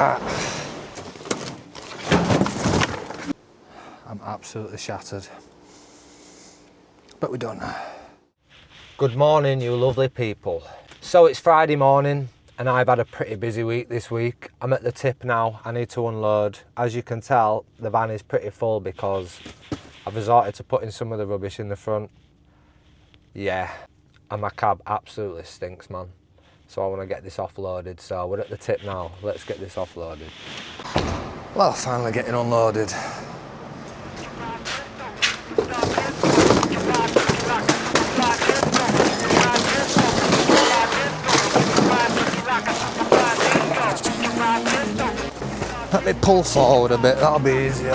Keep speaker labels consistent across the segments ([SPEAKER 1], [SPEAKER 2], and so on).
[SPEAKER 1] that. I'm absolutely shattered. But we're done. Good morning, you lovely people. So it's Friday morning and I've had a pretty busy week this week. I'm at the tip now, I need to unload. As you can tell, the van is pretty full because I've resorted to putting some of the rubbish in the front. Yeah, and my cab absolutely stinks, man. So I want to get this offloaded. So we're at the tip now, let's get this offloaded. Well, finally getting unloaded. Let me pull forward a bit, that'll be easier.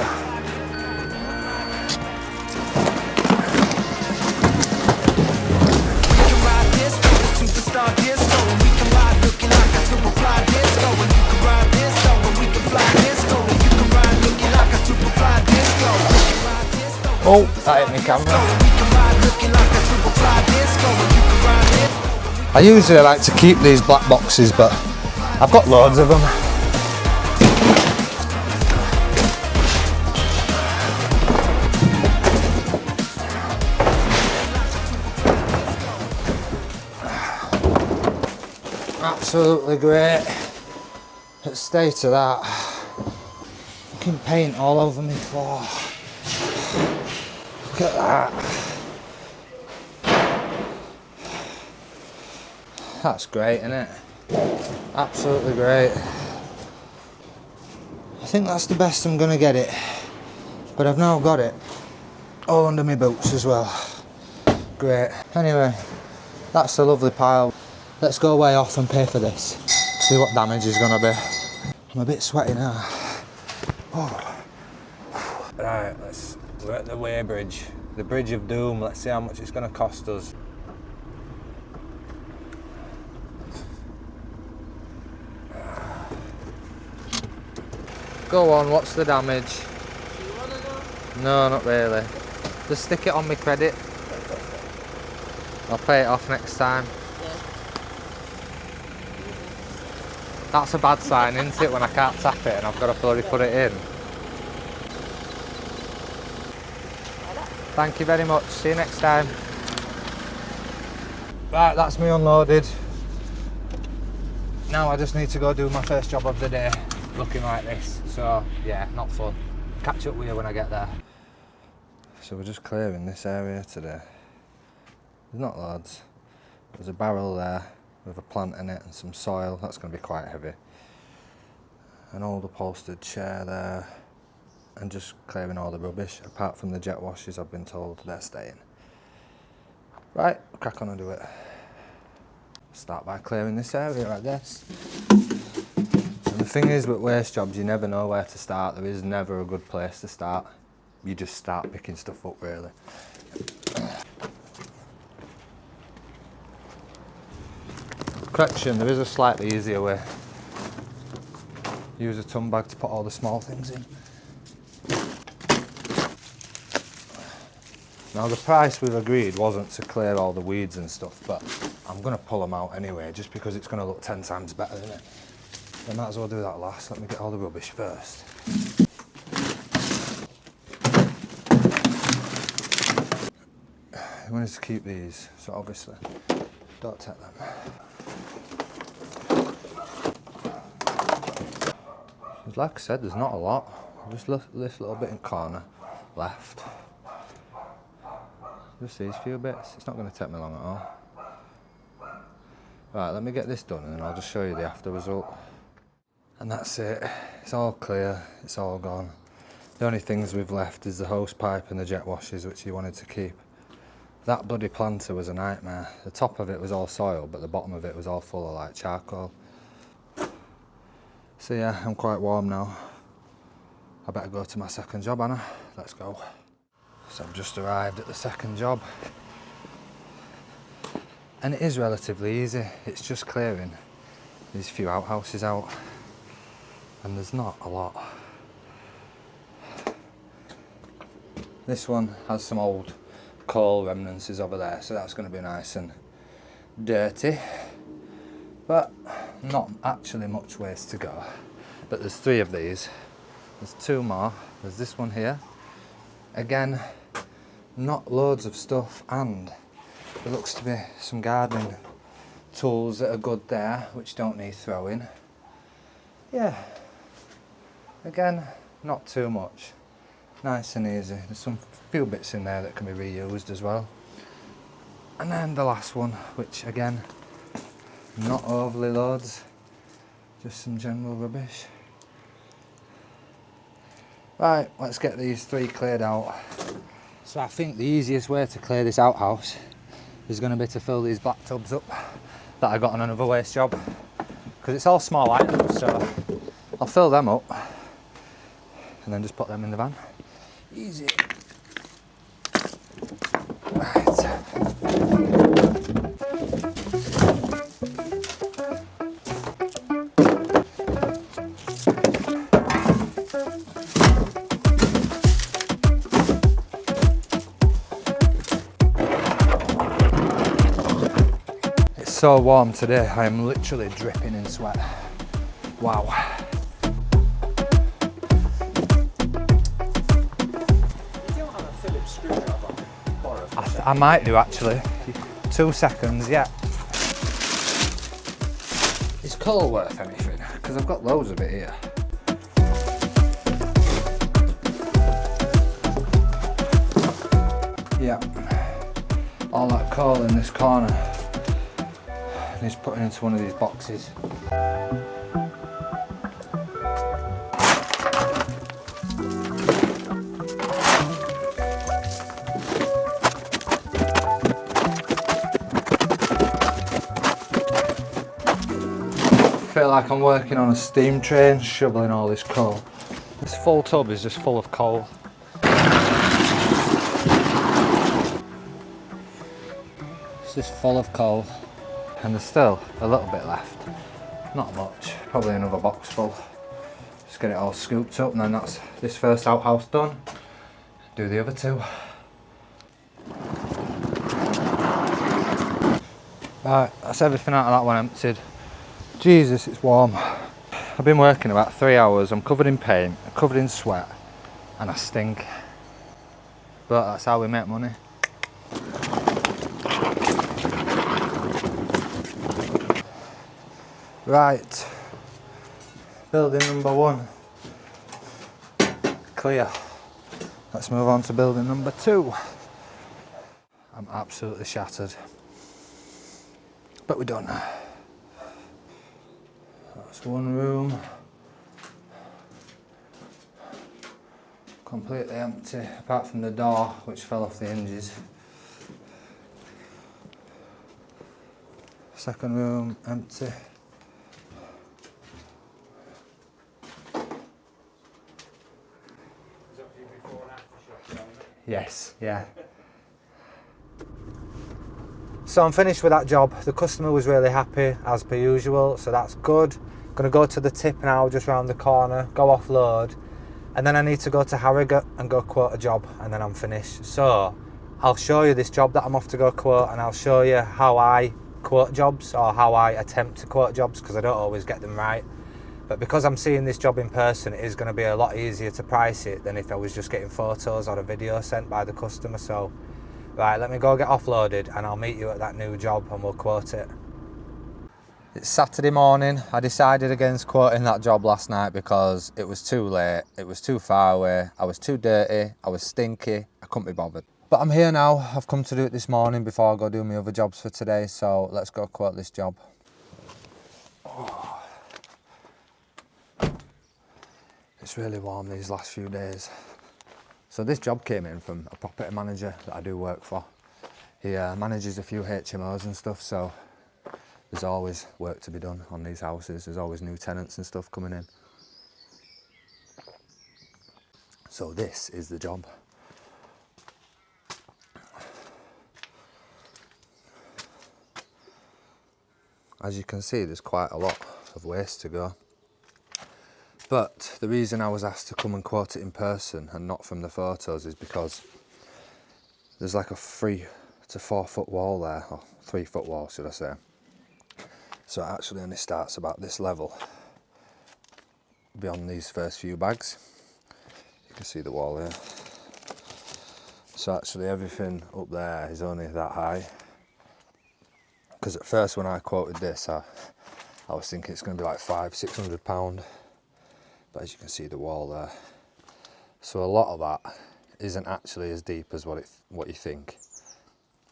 [SPEAKER 1] Oh, that hit my camera. I usually like to keep these black boxes, but I've got loads of them. Absolutely great. Let's stay to that. Fucking paint all over my floor. Look at that. That's great, isn't it? Absolutely great. I think that's the best I'm gonna get it. But I've now got it all under my boots as well. Great. Anyway, that's a lovely pile. Let's go way off and pay for this. See what damage is gonna be. I'm a bit sweaty now. Oh. Right, we're at the weighbridge. The bridge of doom. Let's see how much it's gonna cost us. Go on, what's the damage? No, not really. Just stick it on my credit. I'll pay it off next time. That's a bad sign, isn't it, when I can't tap it and I've got to bloody put it in. Thank you very much, see you next time. Right, that's me unloaded. Now I just need to go do my first job of the day, looking like this. So, yeah, not fun. Catch up with you when I get there. So we're just clearing this area today. There's not loads. There's a barrel there with a plant in it and some soil. That's going to be quite heavy. An old upholstered chair there, and just clearing all the rubbish apart from the jet washes. I've been told they're staying. Right, crack on and do it. Start by clearing this area, I guess. And the thing is with waste jobs, you never know where to start. There is never a good place to start. You just start picking stuff up, really. Correction, there is a slightly easier way. Use a ton bag to put all the small things in. Now the price we've agreed wasn't to clear all the weeds and stuff, but I'm going to pull them out anyway, just because it's going to look 10 times better, isn't it? I might as well do that last. Let me get all the rubbish first. I wanted to keep these, so obviously don't take them. Like I said, there's not a lot. Just this little bit in corner left. Just these few bits. It's not going to take me long at all. Right, let me get this done and then I'll just show you the after result. And that's it. It's all clear. It's all gone. The only things we've left is the hose pipe and the jet washes, which he wanted to keep. That bloody planter was a nightmare. The top of it was all soil, but the bottom of it was all full of like charcoal. So yeah, I'm quite warm now. I better go to my second job, Anna. Let's go. So I've just arrived at the second job. And it is relatively easy. It's just clearing these few outhouses out. And there's not a lot. This one has some old coal remnants over there, so that's going to be nice and dirty. But not actually much ways to go. but there's 3 of these. There's 2 more. There's this one here. Again, not loads of stuff, and there looks to be some gardening tools that are good there, which don't need throwing. Yeah, again, not too much. Nice and easy. There's some few bits in there that can be reused as well. And then the last one, which again, not overly loads, just some general rubbish. Right, let's get these 3 cleared out. So I think the easiest way to clear this outhouse is going to be to fill these black tubs up that I got on another waste job, because it's all small items, so I'll fill them up and then just put them in the van. Easy. Right. It's so warm today, I am literally dripping in sweat. Wow. I might do actually. 2 seconds, yeah. Is coal worth anything? Because I've got loads of it here. Yeah. All that coal in this corner needs putting into one of these boxes. I feel like I'm working on a steam train, shoveling all this coal. This full tub is just full of coal. It's just full of coal. And there's still a little bit left. Not much, probably another box full. Just get it all scooped up, and then that's this first outhouse done. Do the other 2. Right, that's everything out of that one emptied. Jesus, it's warm. I've been working about 3 hours. I'm covered in paint, I'm covered in sweat, and I stink. But that's how we make money. Right, building number 1, clear. Let's move on to building number 2. I'm absolutely shattered, but we're done. That's 1 room, completely empty, apart from the door which fell off the hinges. 2nd room, empty. Yes, yeah. So I'm finished with that job. The customer was really happy as per usual, so that's good. Gonna go to the tip now, just round the corner, go offload, and then I need to go to Harrogate and go quote a job, and then I'm finished. So I'll show you this job that I'm off to go quote, and I'll show you how I quote jobs, or how I attempt to quote jobs, because I don't always get them right. But because I'm seeing this job in person, it is going to be a lot easier to price it than if I was just getting photos or a video sent by the customer. So, right, let me go get offloaded and I'll meet you at that new job and we'll quote it. It's Saturday morning. I decided against quoting that job last night because it was too late, it was too far away, I was too dirty, I was stinky, I couldn't be bothered. But I'm here now, I've come to do it this morning before I go do my other jobs for today, so let's go quote this job. Oh. It's really warm these last few days. So this job came in from a property manager that I do work for. He manages a few HMOs and stuff, so there's always work to be done on these houses. There's always new tenants and stuff coming in. So this is the job. As you can see, there's quite a lot of waste to go. But the reason I was asked to come and quote it in person and not from the photos is because there's like a 3 to 4 foot wall there, or 3 foot wall should I say. So it actually only starts about this level. beyond these first few bags. You can see the wall here. So actually everything up there is only that high. Because at first when I quoted this, I was thinking it's going to be like £500–600. But as you can see the wall there. So a lot of that isn't actually as deep as what you think.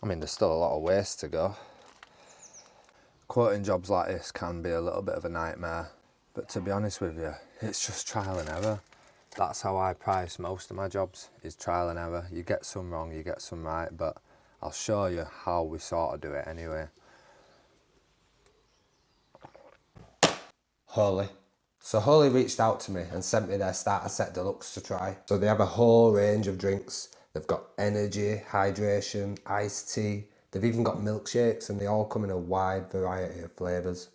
[SPEAKER 1] I mean, there's still a lot of ways to go. Quoting jobs like this can be a little bit of a nightmare. But to be honest with you, it's just trial and error. That's how I price most of my jobs, is trial and error. You get some wrong, you get some right, but I'll show you how we sort of do it anyway. Holy. So Holy reached out to me and sent me their starter set deluxe to try. So they have a whole range of drinks. They've got energy, hydration, iced tea. They've even got milkshakes, and they all come in a wide variety of flavours.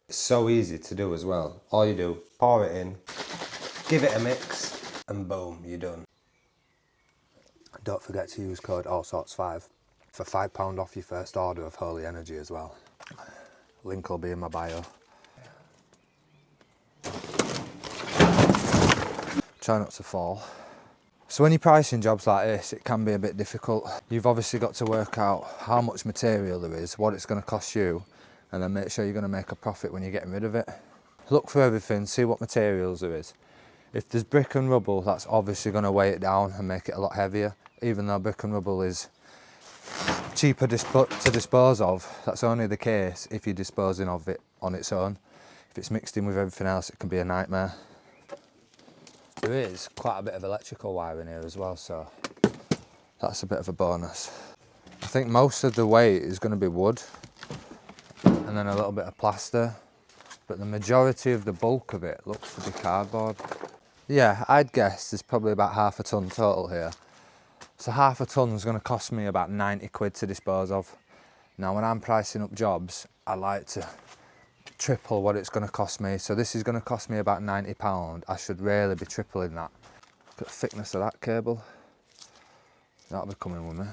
[SPEAKER 1] It's so easy to do as well. All you do, pour it in, give it a mix, and boom, you're done. Don't forget to use code AllSorts5 for £5 off your first order of Holy Energy as well. Link will be in my bio. Try not to fall. So when you're pricing jobs like this, it can be a bit difficult. You've obviously got to work out how much material there is, what it's going to cost you, and then make sure you're going to make a profit when you're getting rid of it. Look for everything, see what materials there is. If there's brick and rubble, that's obviously going to weigh it down and make it a lot heavier. Even though brick and rubble is cheaper to dispose of, that's only the case if you're disposing of it on its own. If it's mixed in with everything else, it can be a nightmare. There is quite a bit of electrical wiring here as well, so that's a bit of a bonus. I think most of the weight is going to be wood and then a little bit of plaster, but the majority of the bulk of it looks to be cardboard. Yeah, I'd guess there's probably about half a tonne total here. So half a tonne is going to cost me about 90 quid to dispose of. Now when I'm pricing up jobs, I like to triple what it's going to cost me. So this is going to cost me about £90. I should really be tripling that. Look at the thickness of that cable. That'll be coming with me.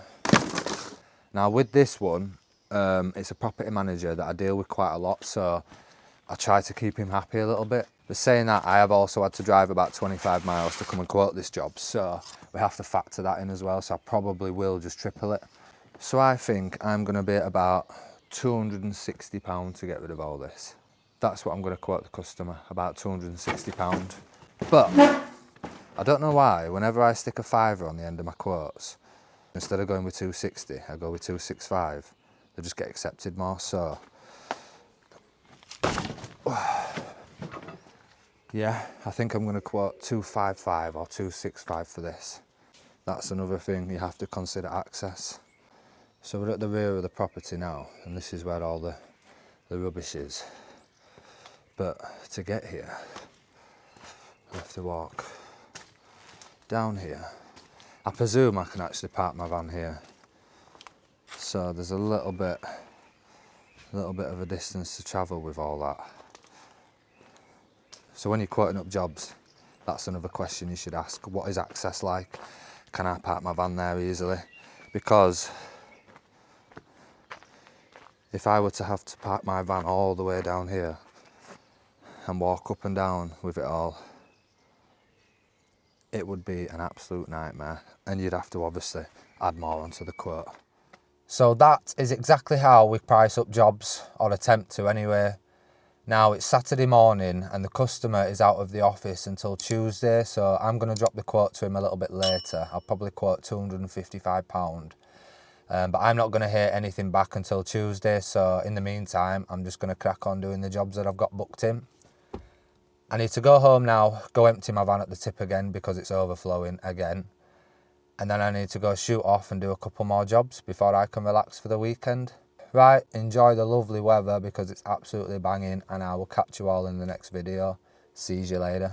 [SPEAKER 1] Now with this one, it's a property manager that I deal with quite a lot, so I try to keep him happy a little bit. But saying that, I have also had to drive about 25 miles to come and quote this job, so we have to factor that in as well, so I probably will just triple it. So I think I'm going to be at about £260 to get rid of all this. That's what I'm going to quote the customer, about £260. But I don't know why, whenever I stick a fiver on the end of my quotes, instead of going with 260, I go with 265. They just get accepted more, so yeah, I think I'm going to quote 255 or 265 for this. That's another thing, you have to consider access. So we're at the rear of the property now, and this is where all the rubbish is. But to get here, I have to walk down here. I presume I can actually park my van here. So there's a little bit of a distance to travel with all that. So when you're quoting up jobs, that's another question you should ask. What is access like? Can I park my van there easily? Because if I were to have to park my van all the way down here and walk up and down with it all, it would be an absolute nightmare, and you'd have to obviously add more onto the quote. So that is exactly how we price up jobs, or attempt to anyway. Now it's Saturday morning and the customer is out of the office until Tuesday, so I'm going to drop the quote to him a little bit later. I'll probably quote £255. But I'm not going to hear anything back until Tuesday, so in the meantime, I'm just going to crack on doing the jobs that I've got booked in. I need to go home now, go empty my van at the tip again because it's overflowing again. And then I need to go shoot off and do a couple more jobs before I can relax for the weekend. Right, enjoy the lovely weather because it's absolutely banging, and I will catch you all in the next video. See you later.